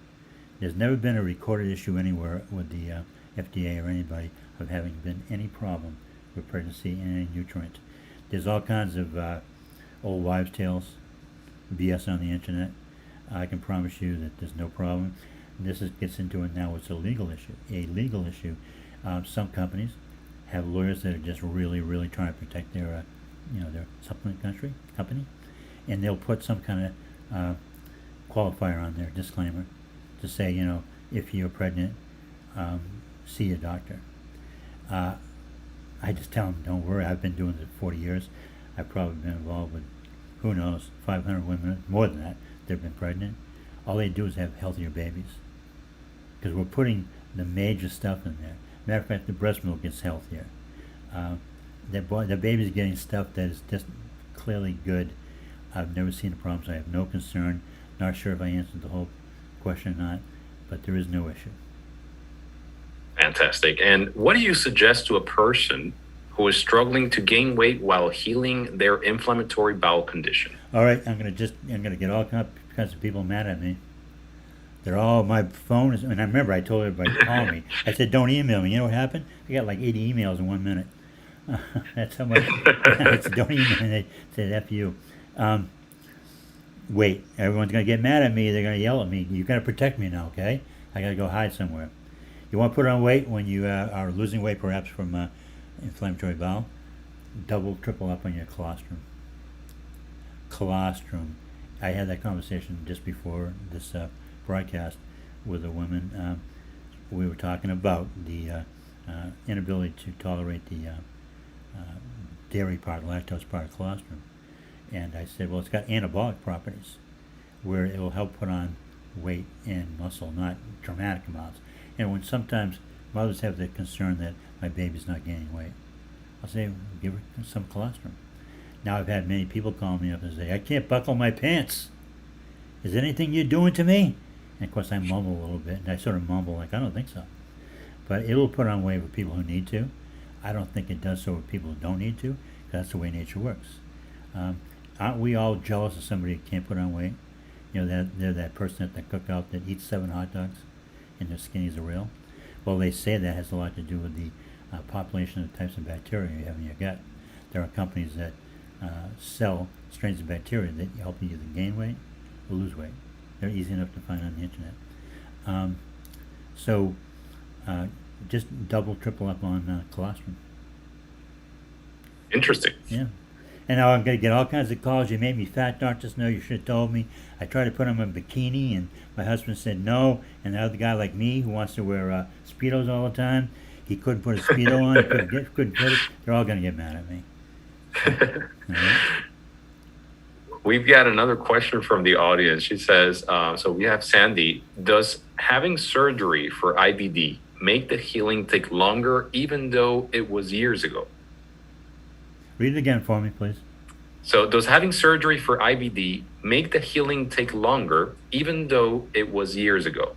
There's never been a recorded issue anywhere with the FDA or anybody of having been any problem with pregnancy and any nutrient. There's all kinds of old wives' tales, BS on the internet. I can promise you that there's no problem. gets into it now. It's a legal issue. A legal issue. Some companies have lawyers that are just really, really trying to protect their, their supplement company, and they'll put some kind of qualifier on their disclaimer to say, if you're pregnant, see a doctor. I just tell them, don't worry. I've been doing it 40 years. I've probably been involved with, who knows, 500 women, more than that, that have been pregnant. All they do is have healthier babies, because we're putting the major stuff in there. Matter of fact, the breast milk gets healthier. The baby's getting stuff that is just clearly good. I've never seen the problems. I have no concern. Not sure if I answered the whole question or not, but there is no issue. Fantastic. And what do you suggest to a person who is struggling to gain weight while healing their inflammatory bowel condition? All right, I'm gonna get all kinds of people mad at me. They're all, my phone is, and I remember I told everybody to call me. I said, don't email me. You know what happened? I got like 80 emails in 1 minute. That's how much. I said, don't email me. They said, F you. Wait, everyone's going to get mad at me. They're going to yell at me. You got to protect me now, okay? I got to go hide somewhere. You want to put on weight when you are losing weight, perhaps from inflammatory bowel? Double, triple up on your colostrum. Colostrum. I had that conversation just before this broadcast with a woman. We were talking about the inability to tolerate the dairy part, lactose part of colostrum. And I said, well, it's got anabolic properties where it will help put on weight and muscle, not dramatic amounts. And when sometimes mothers have the concern that my baby's not gaining weight, I'll say, give her some colostrum. Now I've had many people call me up and say, I can't buckle my pants. Is there anything you're doing to me? And of course I mumble a little bit, and I sort of mumble like, I don't think so. But it'll put on weight with people who need to. I don't think it does so with people who don't need to, because that's the way nature works. Aren't we all jealous of somebody who can't put on weight? They're that person at the cookout that eats 7 hot dogs and they're skinny as a rail. Well, they say that has a lot to do with the population of types of bacteria you have in your gut. There are companies that sell strains of bacteria that help you either gain weight or lose weight. They're easy enough to find on the internet. So just double, triple up on colostrum. Interesting. Yeah. And now I'm going to get all kinds of calls. You made me fat, doctors. No, you should have told me. I tried to put on a bikini, and my husband said no. And the other guy like me who wants to wear Speedos all the time, he couldn't put a Speedo on. He couldn't get it. They're all going to get mad at me. Right. We've got another question from the audience. She says, so we have Sandy. Does having surgery for IBD make the healing take longer even though it was years ago? Read it again for me, please. So does having surgery for IBD make the healing take longer even though it was years ago?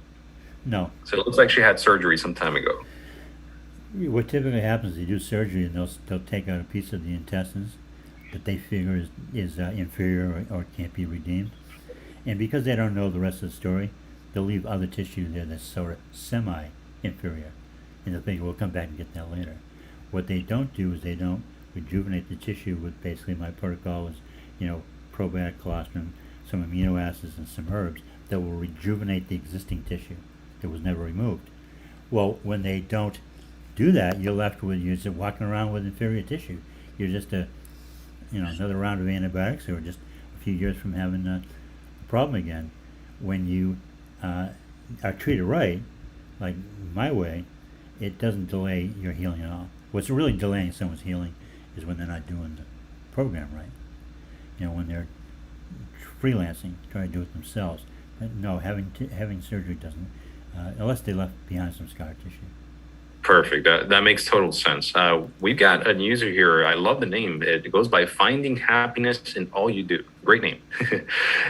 No. So it looks like she had surgery some time ago. What typically happens is they do surgery and they'll take out a piece of the intestines that they figure is inferior or can't be redeemed. And because they don't know the rest of the story, they'll leave other tissue there that's sort of semi-inferior. And they'll think, we'll come back and get that later. What they don't do is they don't rejuvenate the tissue with, basically my protocol is, probiotic, colostrum, some amino acids and some herbs that will rejuvenate the existing tissue that was never removed. Well, when they don't do that, you're left with, you're just walking around with inferior tissue. You're just another round of antibiotics, or just a few years from having a problem again. When you are treated right, like my way, it doesn't delay your healing at all. What's really delaying someone's healing is when they're not doing the program right. When they're freelancing, trying to do it themselves. But no, having surgery doesn't, unless they left behind some scar tissue. Perfect. That makes total sense. We've got a user here. I love the name. It goes by Finding Happiness in All You Do. Great name.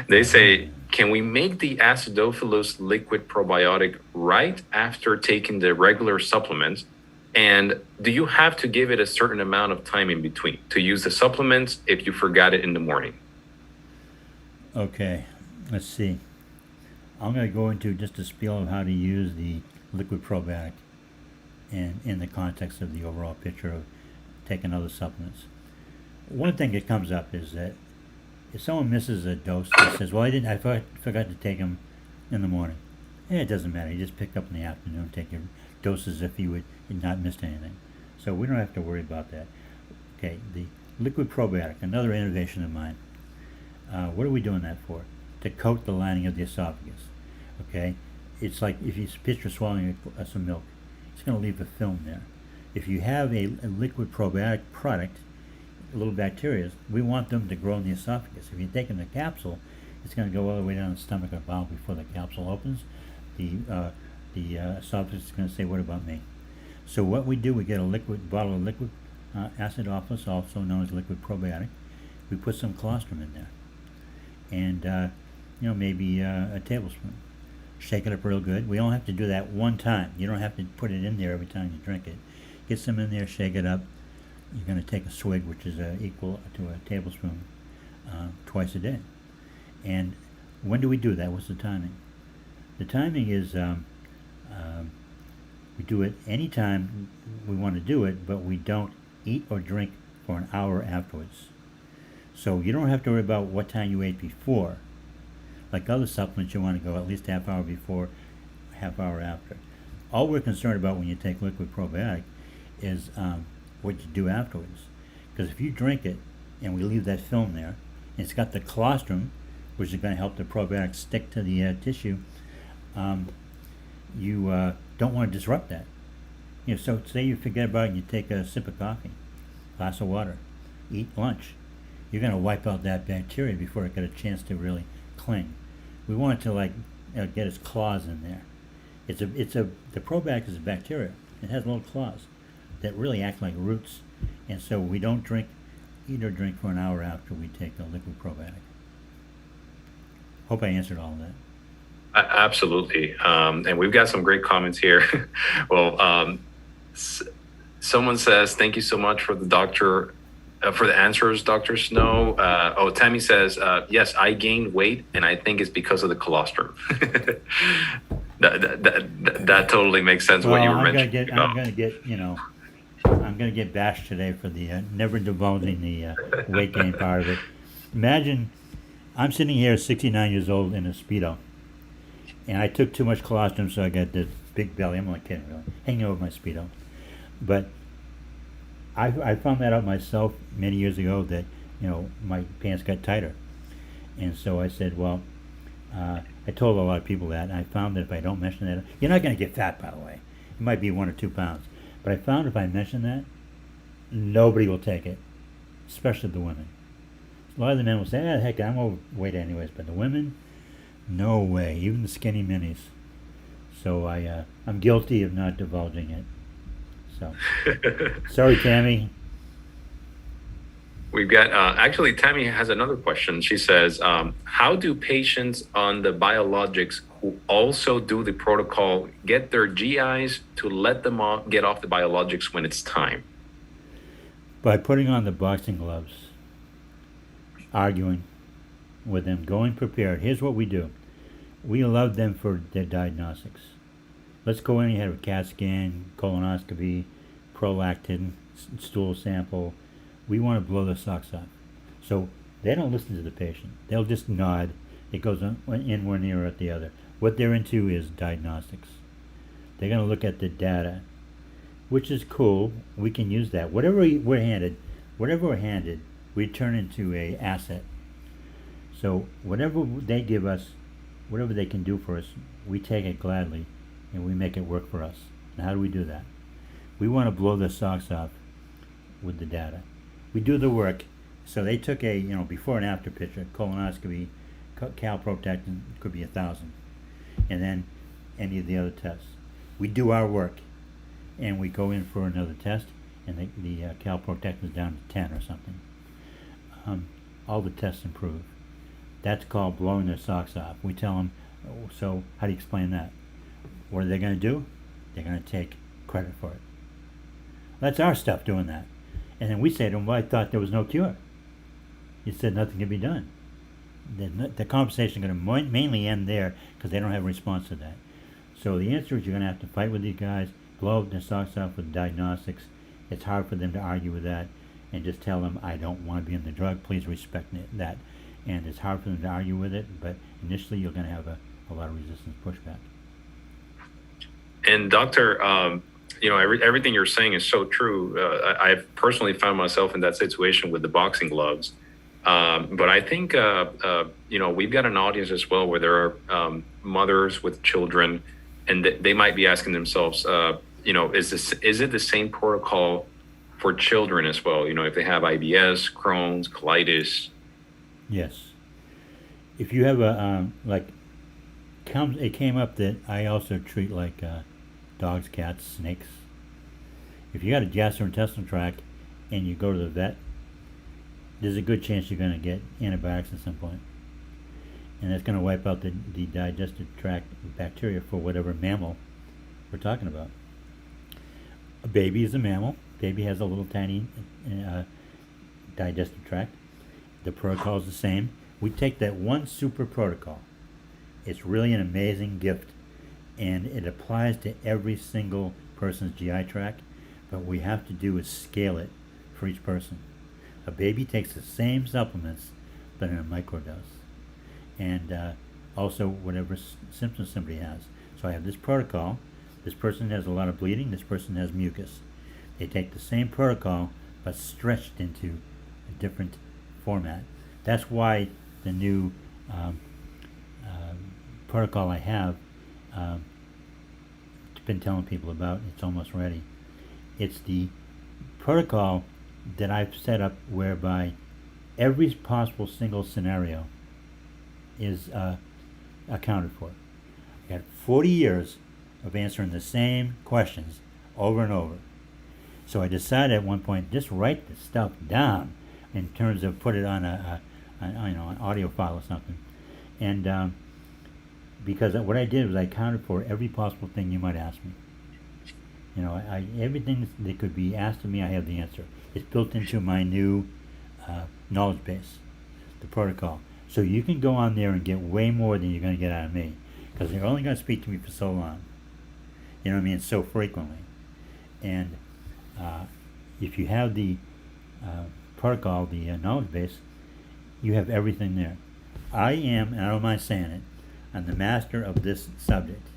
They say, can we make the acidophilus liquid probiotic right after taking the regular supplements? And do you have to give it a certain amount of time in between to use the supplements if you forgot it in the morning? Okay, let's see. I'm going to go into just a spiel of how to use the liquid probiotic and in the context of the overall picture of taking other supplements. One thing that comes up is that if someone misses a dose and says, well, I forgot to take them in the morning. It doesn't matter. You just pick up in the afternoon, take your doses if you would not missed anything. So we don't have to worry about that. Okay, the liquid probiotic, another innovation of mine. What are we doing that for? To coat the lining of the esophagus. Okay, it's like if you picture swallowing some milk, it's going to leave a film there. If you have a liquid probiotic product, little bacteria, we want them to grow in the esophagus. If you take in the capsule, it's going to go all the way down the stomach or bowel before the capsule opens. The esophagus is going to say, "What about me?" So what we do, we get a bottle of liquid acidophilus, also known as liquid probiotic. We put some colostrum in there, and maybe a tablespoon. Shake it up real good. We don't have to do that one time. You don't have to put it in there every time you drink it. Get some in there, shake it up. You're going to take a swig, which is equal to a tablespoon, twice a day. And when do we do that? What's the timing? The timing is we do it anytime we want to do it, but we don't eat or drink for an hour afterwards. So you don't have to worry about what time you ate before. Like other supplements, you want to go at least half hour before, half hour after. All we're concerned about when you take liquid probiotic is what you do afterwards. Because if you drink it and we leave that film there, and it's got the colostrum, which is going to help the probiotic stick to the tissue, you don't want to disrupt that. So say you forget about it and you take a sip of coffee, glass of water, eat lunch. You're going to wipe out that bacteria before it gets a chance to really cling. We want it to get its claws in there. The probiotic is a bacteria. It has little claws that really act like roots, and so we don't eat or drink for an hour after we take a liquid probiotic. Hope I answered all of that. Absolutely. And we've got some great comments here. Well, someone says, thank you so much for the answers, Dr. Snow. Tammy says, yes, I gained weight, and I think it's because of the colostrum. that totally makes sense. What you were mentioning. I'm going to get bashed today for the never divulging the weight gain part of it. Imagine I'm sitting here 69 years old in a Speedo, and I took too much colostrum, so I got this big belly. I'm not kidding, really, hanging over my Speedo. But I found that out myself many years ago that my pants got tighter, and so I said, well, I told a lot of people that, and I found that if I don't mention that, you're not going to get fat, by the way. It might be 1 or 2 pounds, but I found if I mention that, nobody will take it, especially the women. A lot of the men will say, heck, I'm overweight anyways, but the women, no way, even the skinny minis. So I'm guilty of not divulging it. So, sorry, Tammy. We've got, actually, Tammy has another question. She says, how do patients on the biologics who also do the protocol get their GIs to let them get off the biologics when it's time? By putting on the boxing gloves, arguing with them, going prepared. Here's what we do. We allow them for their diagnostics. Let's go in and have a CAT scan, colonoscopy, prolactin, stool sample. We want to blow the socks off. So they don't listen to the patient. They'll just nod. It goes in one ear or at the other. What they're into is diagnostics. They're going to look at the data, which is cool. We can use that. Whatever we're handed, we turn into a asset. So whatever they give us, whatever they can do for us, we take it gladly, and we make it work for us. And how do we do that? We want to blow the socks off with the data. We do the work. So they took a before and after picture, colonoscopy, calprotectin, could be 1,000, and then any of the other tests. We do our work, and we go in for another test, and the calprotectin is down to 10 or something. All the tests improve. That's called blowing their socks off. We tell them, so how do you explain that? What are they going to do? They're going to take credit for it. That's our stuff doing that. And then we say to them, well, I thought there was no cure. You said nothing can be done. The conversation is going to mainly end there because they don't have a response to that. So the answer is you're going to have to fight with these guys, blow their socks off with diagnostics. It's hard for them to argue with that and just tell them, I don't want to be in the drug, please respect that. And it's hard for them to argue with it, but initially you're going to have a lot of resistance pushback. And doctor, everything you're saying is so true. I've personally found myself in that situation with the boxing gloves. But I think, we've got an audience as well where there are mothers with children, and they might be asking themselves, is it the same protocol for children as well? If they have IBS, Crohn's, colitis. Yes. If you have it came up that I also treat like dogs, cats, snakes. If you got a gastrointestinal tract and you go to the vet, there's a good chance you're going to get antibiotics at some point. And that's going to wipe out the digestive tract bacteria for whatever mammal we're talking about. A baby is a mammal. Baby has a little tiny digestive tract. The protocol is the same. We take that one super protocol. It's really an amazing gift, and it applies to every single person's GI tract. But what we have to do is scale it for each person. A baby takes the same supplements, but in a microdose, and also whatever symptoms somebody has. So I have this protocol. This person has a lot of bleeding. This person has mucus. They take the same protocol, but stretched into a different format. That's why the new protocol I have been telling people about, it's almost ready. It's the protocol that I've set up whereby every possible single scenario is accounted for. I got 40 years of answering the same questions over and over. So I decided at one point, just write the stuff down in terms of put it on an audio file or something. And because what I did was I accounted for every possible thing you might ask me. Everything that could be asked of me, I have the answer. It's built into my new knowledge base, the protocol. So you can go on there and get way more than you're going to get out of me, because you're only going to speak to me for so long. You know what I mean? So frequently. And if you have the protocol, the knowledge base, you have everything there. I am, and I don't mind saying it, I'm the master of this subject.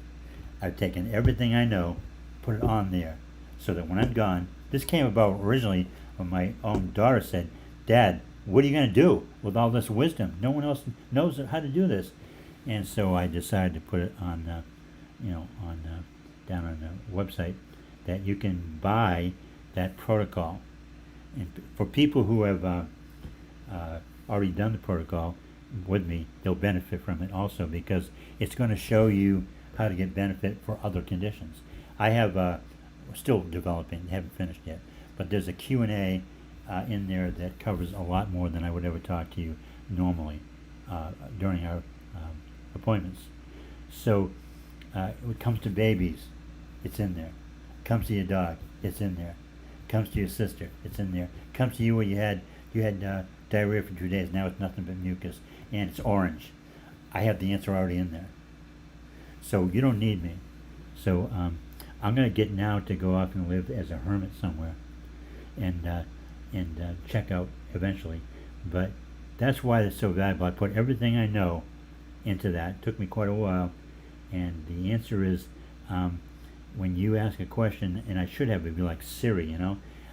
I've taken everything I know, put it on there, so that when I'm gone, this came about originally when my own daughter said, "Dad, what are you going to do with all this wisdom? No one else knows how to do this." And so I decided to put it on, down on the website, that you can buy that protocol. And for people who have already done the protocol with me, they'll benefit from it also, because it's going to show you how to get benefit for other conditions. I have still developing, haven't finished yet, but there's a Q&A in there that covers a lot more than I would ever talk to you normally during our appointments. So when it comes to babies, it's in there. Comes to your dog, it's in there. Comes to your sister, it's in there. Comes to you where you had diarrhea for 2 days, now it's nothing but mucus, and it's orange. I have the answer already in there. So you don't need me. So I'm going to get now to go off and live as a hermit somewhere, and check out eventually. But that's why it's so valuable. I put everything I know into that. It took me quite a while, and the answer is when you ask a question, and I should have it be like Siri,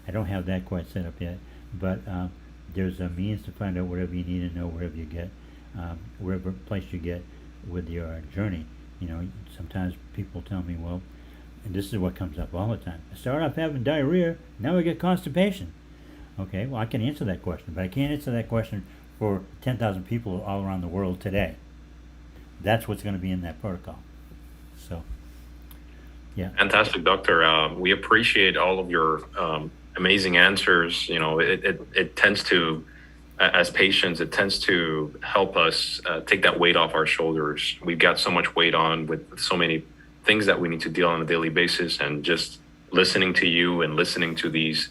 I don't have that quite set up yet, but there's a means to find out whatever you need to know, wherever you get, wherever place you get with your journey. Sometimes people tell me, well, and this is what comes up all the time, I started off having diarrhea, now I get constipation. Okay, well, I can answer that question, but I can't answer that question for 10,000 people all around the world today. That's what's going to be in that protocol. So, yeah. Fantastic, doctor. We appreciate all of your amazing answers. It tends to, as patients, it tends to help us take that weight off our shoulders. We've got so much weight on with so many things that we need to deal on a daily basis, and just listening to you and listening to these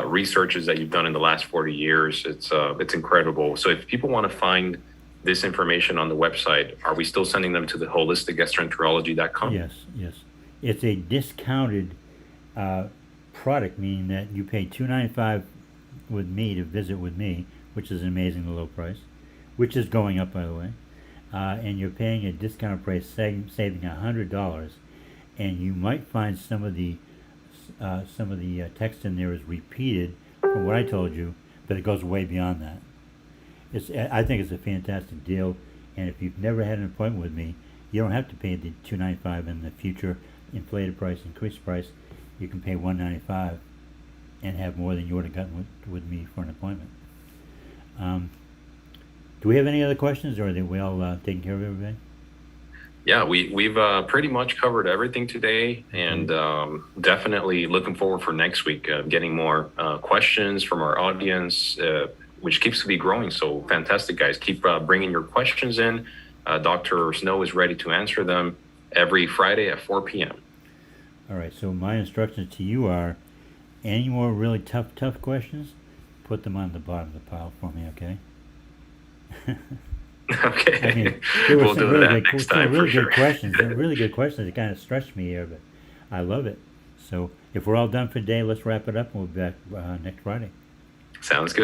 researches that you've done in the last 40 years, it's incredible. So if people want to find this information on the website, are we still sending them to the holisticgastroenterology.com? Yes. It's a discounted product, meaning that you pay $295 with me to visit with me, which is an amazingly low price, which is going up, by the way, and you're paying a discounted price, saving $100, and you might find some of the text in there is repeated from what I told you, but it goes way beyond that. I think it's a fantastic deal, and if you've never had an appointment with me, you don't have to pay the $295 in the future inflated price, increased price. You can pay $195 and have more than you would have gotten with me for an appointment. Do we have any other questions, or are they well taken care of, everybody? Yeah, we've pretty much covered everything today, and definitely looking forward for next week, getting more questions from our audience, which keeps to be growing. So fantastic, guys. Keep bringing your questions in. Dr. Snow is ready to answer them every Friday at 4 p.m. All right, so my instructions to you are, any more really tough questions, put them on the bottom of the pile for me, okay? Okay. I mean, there were We'll some do really that good, next some time really for good sure. questions. Really good questions. It kind of stretched me here, but I love it. So if we're all done for today, let's wrap it up, and we'll be back next Friday. Sounds good.